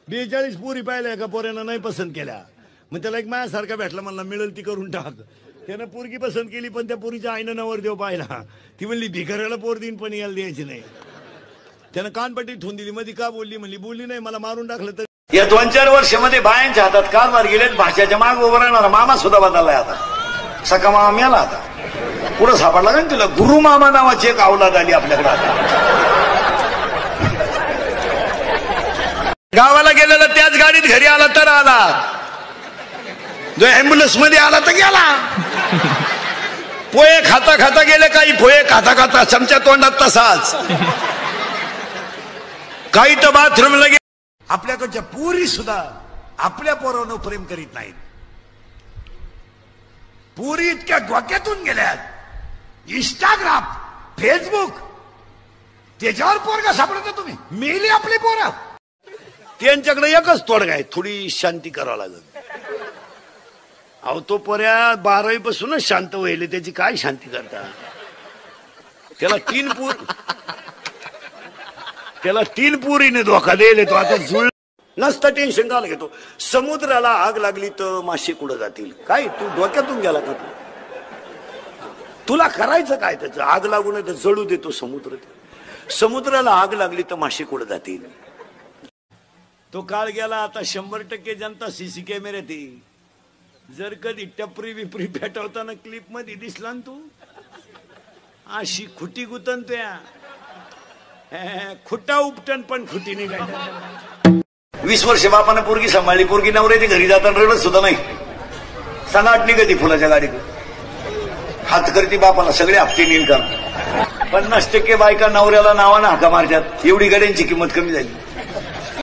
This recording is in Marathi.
42 पुरी पाहिल्या एका पोऱ्यानं नाही पसंत केल्या, मग त्याला एक माझ्यासारखा भेटला, म्हणला मिळेल ती करून टाक. त्यानं पोरगी पसंत केली, पण त्या पोरीच्या आईनं नवरदेव पाहिला. ती म्हणली भिकाऱ्याला पोर देईन पण याला द्यायची नाही. त्यानं कानपट्टी ठेवून दिली. मध्ये का बोलली, म्हणली बोलली नाही, मला मारून टाकलं. तर या 2-4 वर्षामध्ये बायांच्या हातात कारभार गेलेत. भाषाच्या माग उभं राहणारा मामा सुद्धा बदललाय. आता सका मामा मेला, आता पुढं सापडला का तुला गुरु मामा नावाची एक औलाद आली आपल्याकडे. आता गावाला गेलेला त्याच गाडीत घरी आला तर आला, जो अँब्युलन्स मध्ये आला तर गेला. पोहे खाता खाता गेले, काही पोहे खाता खाता चमच्या तोंडात तसाच. काही तर बाथरूमला गेले. आपल्याकडच्या पुरी सुद्धा आपल्या पोरावर प्रेम करीत नाहीत. पुरी इतक्या डोक्यातून गेल्यात. इंस्टाग्राम, फेसबुक, त्याच्यावर पोरगा सापडतो तुम्ही. मेली आपली पोरं. त्यांच्याकडे एकच तोडगा आहे, थोडी शांती करावं लागेल. अहो तो पोऱ्या 12वी पासूनच शांत व्हायले, त्याची काय शांती करता. त्याला 3 पुरीने धोका द्यायला. तो आता जुळ नसतं टेन्शन का घेतो. समुद्राला आग लागली तर मासे कुठं जातील. काय तू डोक्यातून गेला का? तुला करायचं काय? त्याचं आग लागू नये तर जळू देतो समुद्र. समुद्राला आग लागली तर मासे कुठं जातील. तो काळ गेला. आता 100% जनता सीसी कॅमेऱ्यात येईल. जर कधी टपरी बिपरी पेटवताना क्लिप मध्ये दिसला ना तू, अशी खुटी गुतन त्या खुटा उपटन पण खुटी निघायची. 20 वर्ष बापानं पोरगी सांभाळली. पोरगी नवऱ्याच्या घरी जाताना रडत सुद्धा नाही. सनाट निघती फुलाच्या गाडीकडे, हात करती बापाला, सगळे हप्ते नील कर. 50% बायका नवऱ्याला नावानं हाका मारतात. एवढी गाड्यांची किंमत कमी झाली.